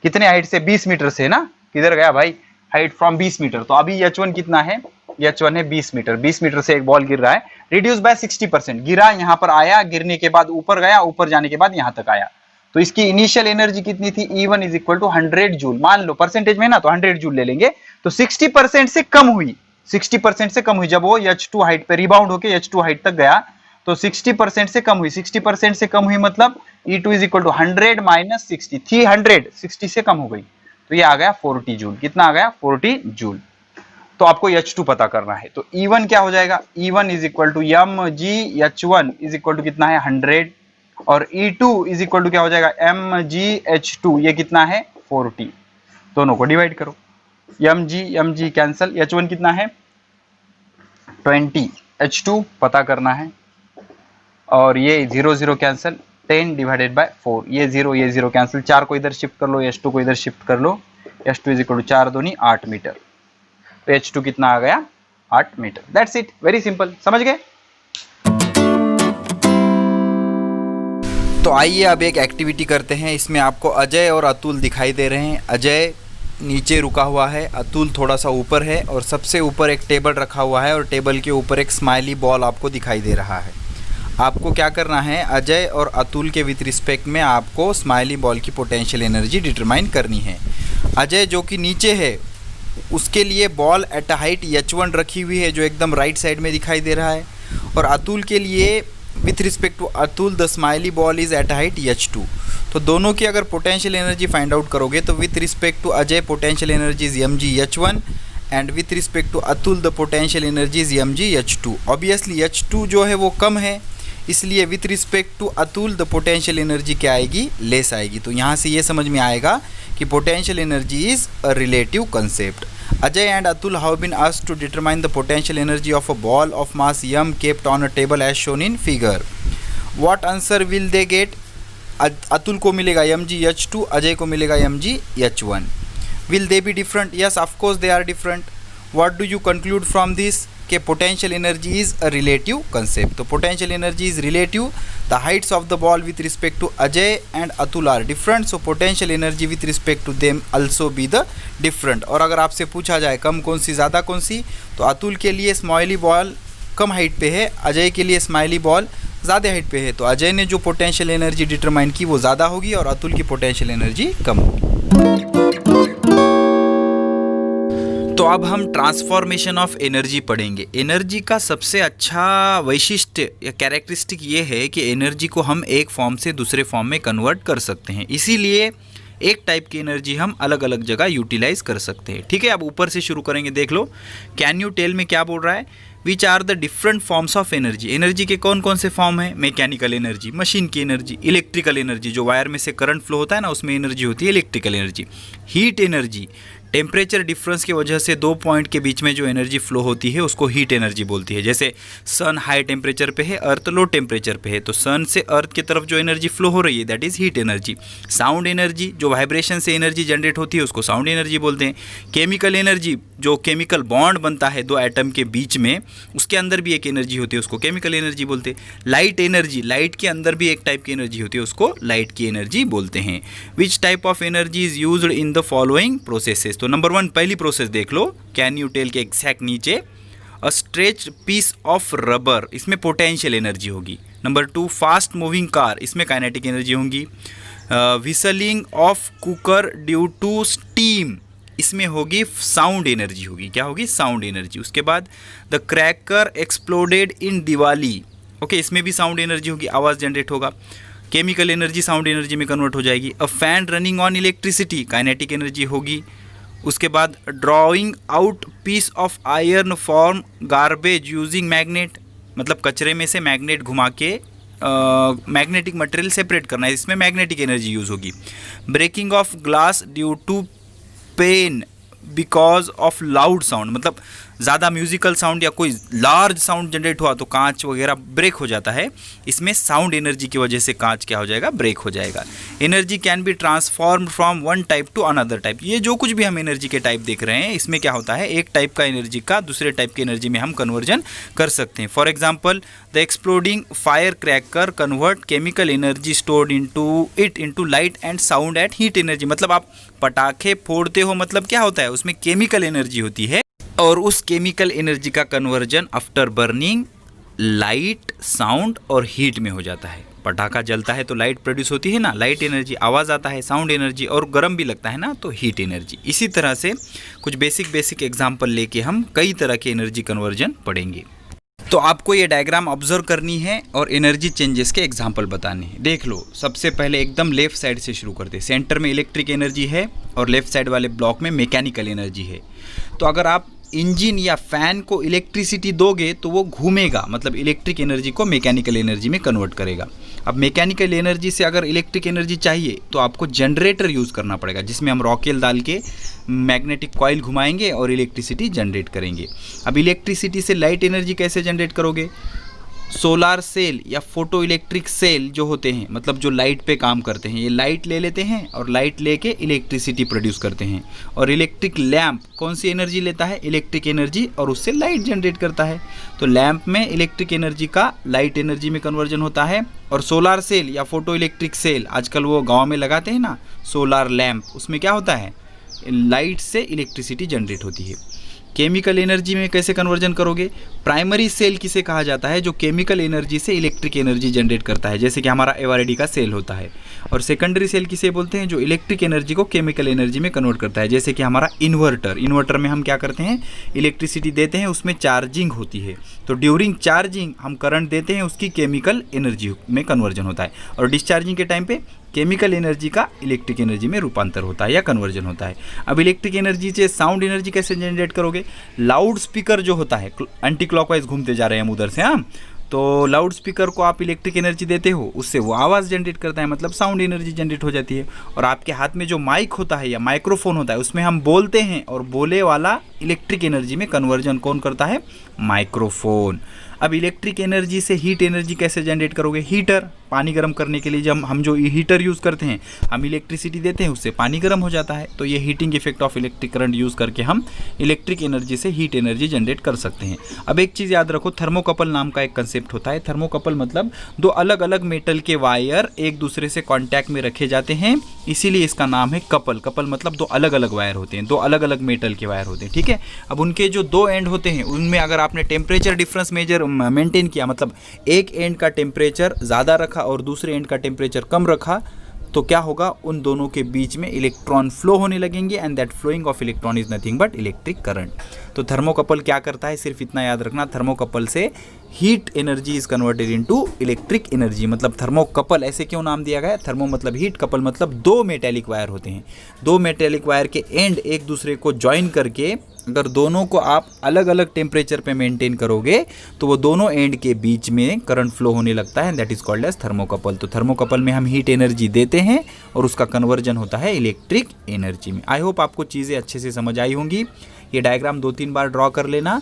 कितने हाइट से 20 मीटर से ना, किधर गया भाई, हाइट फ्रॉम 20 मीटर, तो अभी h1 कितना है, h1 है 20 मीटर, 20 मीटर से एक बॉल गिर रहा है, रिड्यूस बाय 60%, गिरा यहां पर आया, गिरने के बाद ऊपर गया, ऊपर जाने के बाद यहां तक आया, तो इसकी इनिशियल एनर्जी कितनी थी, E1 is equal to 100 joule, मान लो परसेंटेज में ना तो 100 जूल ले लेंगे, तो 60% से कम हुई, 60% से कम हुई, जब वो h2 हाइट पे रिबाउंड होके h2 हाइट तक गया तो 60% से कम हुई, 60% से कम हुई मतलब E2 is equal to 100 minus 60, 300 60 से कम हो गई, तो ये आ गया 40 जूल, कितना आ गया 40 जूल, तो आपको H2 पता करना है, तो E1 क्या हो जाएगा, E1 is equal to mgh1 is equal to कितना है 100, और E2 इज इक्वल टू क्या हो जाएगा mgh2, ये कितना है 40, दोनों को डिवाइड करो, mg कैंसल, h1 कितना है 20, h2 पता करना है, और ये 0 0 कैंसल, 10 डिवाइडेड बाय 4, ये 0 कैंसिल, 4 को इधर शिफ्ट कर लो, h2 को इधर शिफ्ट कर लो, h2 इज इक्वल टू 4 दूनी 8 मीटर, तो h2 कितना आ गया 8 metre, that's it, very simple, समझ गए। तो आइए अब एक एक्टिविटी करते हैं, इसमें आपको अजय और अतुल दिखाई दे रहे हैं, अजय नीचे रुका हुआ है, अतुल थोड़ा सा ऊपर है, और सबसे ऊपर एक टेबल रखा हुआ है, और टेबल के ऊपर एक स्माइली बॉल आपको दिखाई दे रहा है। आपको क्या करना है, अजय और अतुल के विथ रिस्पेक्ट में आपको स्माइली बॉल की पोटेंशियल एनर्जी डिटरमाइन करनी है। अजय जो कि नीचे है उसके लिए ball eight a height h1 रखी हुई है जो एकदम राइट साइड में दिखाई दे रहा है, और अतुल के लिए with respect to Atul the smiley ball is at height h2। तो दोनों की अगर पोटेंशियल एनर्जी फाइंड आउट करोगे तो with respect to Ajay potential energy is mgh1 and with respect to Atul the potential energy is mgh2। Obviously h2 जो है वो कम है, इसलिए with respect to Atul the potential energy क्या आएगी, लेस आएगी। तो यहाँ से ये समझ में आएगा कि potential energy is a relative concept. Ajay and Atul have been asked to determine the potential energy of a ball of mass m kept on a table as shown in figure. What answer will they get? Atul को मिलेगा mgh2, Ajay को मिलेगा mgh1. Will they be different? Yes, of course they are different. What do you conclude from this? कि potential energy is a relative concept. तो potential energy is relative. The heights of the ball with respect to Ajay and Atul are different. So potential energy with respect to them also be the different. और अगर आपसे पूछा जाए कम कौन सी ज़्यादा कौन सी, तो अतुल के लिए स्माइली बॉल कम हाइट पे है, अजय के लिए स्माइली बॉल ज़्यादा हाइट पे है, तो अजय ने जो पोटेंशियल एनर्जी डिटरमाइन की वो ज़्यादा होगी और अतुल की पोटेंशियल एनर्जी कम होगी। तो अब हम ट्रांसफॉर्मेशन ऑफ एनर्जी पढ़ेंगे। एनर्जी का सबसे अच्छा वैशिष्ट्य या कैरेक्टरिस्टिक ये है कि एनर्जी को हम एक फॉर्म से दूसरे फॉर्म में कन्वर्ट कर सकते हैं, इसीलिए एक टाइप की एनर्जी हम अलग अलग जगह यूटिलाइज कर सकते हैं। ठीक है, अब ऊपर से शुरू करेंगे, देख लो। कैन यू टेल में क्या बोल रहा है? Which are the different forms of energy. Energy के कौन कौन से फॉर्म है? मैकेनिकल एनर्जी, मशीन की एनर्जी, इलेक्ट्रिकल एनर्जी, जो वायर में से करंट फ्लो होता है ना, उसमें एनर्जी होती है electrical energy. Heat energy, temperature difference की वजह से दो पॉइंट के बीच में जो एनर्जी फ्लो होती है उसको हीट एनर्जी बोलती है। जैसे सन हाई टेम्परेचर पे है, अर्थ लो टेम्परेचर पे है, तो सन से अर्थ की तरफ जो एनर्जी फ्लो हो रही है that is heat energy. Sound energy, जो वाइब्रेशन से एनर्जी जनरेट होती है उसको साउंड एनर्जी बोलते हैं। केमिकल एनर्जी, जो केमिकल बॉन्ड बनता है दो एटम के बीच में, उसके अंदर भी एक एनर्जी होती है, उसको केमिकल एनर्जी बोलते हैं। लाइट एनर्जी, लाइट के अंदर भी एक टाइप की एनर्जी होती है, उसको लाइट की एनर्जी बोलते हैं। Which type of energy is used in the following processes. तो नंबर 1 पहली प्रोसेस देख लो, कैन यू टेल के एग्जैक्ट नीचे, a stretched piece of rubber, इसमें पोटेंशियल एनर्जी होगी। नंबर 2 फास्ट मूविंग कार, इसमें काइनेटिक एनर्जी होगी। Whistling of cooker due to steam, इसमें होगी साउंड एनर्जी होगी। क्या होगी? Sound energy. उसके बाद the cracker exploded in Diwali, okay, इसमें भी साउंड एनर्जी होगी, आवाज़ जनरेट होगा। केमिकल एनर्जी साउंड एनर्जी में कन्वर्ट हो जाएगी। A fan running on electricity, kinetic energy होगी। उसके बाद drawing out piece of iron form garbage using magnet, मतलब कचरे में से मैग्नेट घुमा के मैग्नेटिक मटेरियल सेपरेट करना है, इसमें मैग्नेटिक एनर्जी यूज़ होगी। Breaking of glass due to pen because of loud sound, मतलब ज़्यादा म्यूजिकल साउंड या कोई लार्ज साउंड जनरेट हुआ तो कांच वगैरह ब्रेक हो जाता है, इसमें साउंड एनर्जी की वजह से कांच क्या हो जाएगा? ब्रेक हो जाएगा। Energy can be transform from one type two another type, ये जो कुछ भी हम एनर्जी के टाइप देख रहे हैं इसमें क्या होता है, एक टाइप का एनर्जी का दूसरे टाइप की एनर्जी में हम कन्वर्जन कर सकते हैं। For example the exploding fire cracker convert chemical energy stored into light and sound eight heat energy, मतलब आप पटाखे फोड़ते हो, मतलब क्या होता है, उसमें केमिकल एनर्जी होती है और उस केमिकल एनर्जी का conversion after burning light, sound और हीट में हो जाता है। पटाखा जलता है तो लाइट प्रोड्यूस होती है ना, लाइट एनर्जी, आवाज़ आता है साउंड एनर्जी, और गर्म भी लगता है ना तो हीट एनर्जी। इसी तरह से कुछ बेसिक एग्जाम्पल लेके हम कई तरह के एनर्जी कन्वर्जन पढ़ेंगे। तो आपको ये डायग्राम ऑब्जर्व करनी है और एनर्जी चेंजेस के एग्जाम्पल बताने हैं। देख लो, सबसे पहले एकदम लेफ्ट साइड से शुरू करते हैं। सेंटर में इलेक्ट्रिक एनर्जी है और लेफ्ट साइड वाले ब्लॉक में मैकेनिकल एनर्जी है। तो अगर आप इंजन या फैन को इलेक्ट्रिसिटी दोगे तो वो घूमेगा, मतलब इलेक्ट्रिक एनर्जी को मैकेनिकल एनर्जी में कन्वर्ट करेगा। अब मैकेनिकल एनर्जी से अगर इलेक्ट्रिक एनर्जी चाहिए तो आपको जनरेटर यूज़ करना पड़ेगा, जिसमें हम रॉकेल डाल के मैग्नेटिक कॉइल घुमाएंगे और इलेक्ट्रिसिटी जनरेट करेंगे। अब इलेक्ट्रिसिटी से लाइट एनर्जी कैसे जनरेट करोगे? सोलार सेल या फोटो इलेक्ट्रिक सेल जो होते हैं, मतलब जो लाइट पे काम करते हैं, ये लाइट ले लेते हैं और लाइट लेके इलेक्ट्रिसिटी प्रोड्यूस करते हैं। और इलेक्ट्रिक लैंप कौन सी एनर्जी लेता है? इलेक्ट्रिक एनर्जी, और उससे लाइट जनरेट करता है। तो लैंप में इलेक्ट्रिक एनर्जी का लाइट एनर्जी में कन्वर्जन होता है। और सोलार सेल या फोटो इलेक्ट्रिक सेल, आजकल वो गाँव में लगाते हैं ना सोलार लैंप, उसमें क्या होता है, लाइट से इलेक्ट्रिसिटी जनरेट होती है। केमिकल एनर्जी में कैसे कन्वर्जन करोगे? प्राइमरी सेल किसे कहा जाता है? जो केमिकल एनर्जी से इलेक्ट्रिक एनर्जी जनरेट करता है, जैसे कि हमारा एवरेडी का सेल होता है। और सेकेंडरी सेल किसे बोलते हैं? जो इलेक्ट्रिक एनर्जी को केमिकल एनर्जी में कन्वर्ट करता है, जैसे कि हमारा इन्वर्टर। इन्वर्टर में हम क्या करते हैं, इलेक्ट्रिसिटी देते हैं, उसमें चार्जिंग होती है, तो ड्यूरिंग चार्जिंग हम करंट देते हैं, उसकी केमिकल एनर्जी में कन्वर्जन होता है। और डिस्चार्जिंग के टाइम पे केमिकल एनर्जी का इलेक्ट्रिक एनर्जी में रूपांतर होता है या कन्वर्जन होता है। अब इलेक्ट्रिक एनर्जी से साउंड एनर्जी कैसे जनरेट करोगे? लाउड स्पीकर जो होता है, एंटी क्लॉकवाइज घूमते जा रहे हैं हम उधर से, हाँ, तो लाउड स्पीकर को आप इलेक्ट्रिक एनर्जी देते हो, उससे वो आवाज़ जनरेट करता है, मतलब साउंड एनर्जी जनरेट हो जाती है। और आपके हाथ में जो माइक होता है या माइक्रोफोन होता है, उसमें हम बोलते हैं और बोले वाला इलेक्ट्रिक एनर्जी में कन्वर्जन कौन करता है? माइक्रोफोन। अब इलेक्ट्रिक एनर्जी से हीट एनर्जी कैसे जनरेट करोगे? हीटर, पानी गर्म करने के लिए जब हम जो हीटर यूज़ करते हैं, हम इलेक्ट्रिसिटी देते हैं, उससे पानी गर्म हो जाता है। तो ये heating effect of electric current use करके हम इलेक्ट्रिक एनर्जी से हीट एनर्जी जनरेट कर सकते हैं। अब एक चीज़ याद रखो, थर्मोकपल नाम का एक कंसेप्ट होता है। थर्मोकपल मतलब दो अलग अलग मेटल के वायर एक दूसरे से कॉन्टैक्ट में रखे जाते हैं, इसीलिए इसका नाम है कपल। कपल मतलब दो अलग अलग वायर होते हैं, दो अलग अलग मेटल के वायर होते हैं, ठीक है। अब उनके जो दो एंड होते हैं, उनमें अगर आपने टेम्परेचर डिफरेंस मेजर मेंटेन किया, मतलब एक एंड का टेम्परेचर ज़्यादा रखा और दूसरे एंड का टेम्परेचर कम रखा, तो क्या होगा, उन दोनों के बीच में इलेक्ट्रॉन फ्लो होने लगेंगे and that flowing of electron is nothing but electric current. तो थर्मोकपल क्या करता है, सिर्फ इतना याद रखना, थर्मोकपल से heat energy is converted into electric energy. मतलब थर्मोकपल ऐसे क्यों नाम दिया गया है, थर्मो मतलब हीट, कपल मतलब दो मेटेलिक वायर होते हैं, दो मेटेलिक वायर के एंड एक दूसरे को ज्वाइन करके अगर दोनों को आप अलग अलग टेम्परेचर पे मेंटेन करोगे तो वो दोनों एंड के बीच में करंट फ्लो होने लगता है, that is called as thermocouple. तो थर्मोकपल में हम हीट एनर्जी देते हैं और उसका कन्वर्जन होता है इलेक्ट्रिक एनर्जी में। आई होप आपको चीज़ें अच्छे से समझ आई होंगी। ये डायग्राम 2-3 बार ड्रॉ कर लेना,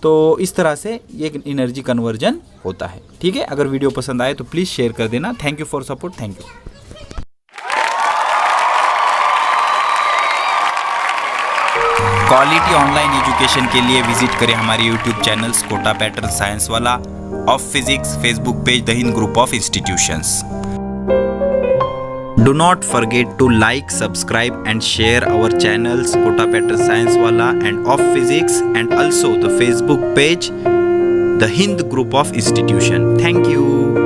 तो इस तरह से ये एनर्जी कन्वर्जन होता है। ठीक है, अगर वीडियो पसंद आए तो प्लीज़ शेयर कर देना। Thank you for support, thank you. Quality online education के लिए विजिट करें हमारे YouTube channels Kota pattern science वाला, of physics, Facebook page the Hind group of institutions. Do not forget to like, subscribe and share our channels Kota Pattern Science Wala and of Physics, and also the Facebook page The Hind Group of Institution. Thank you.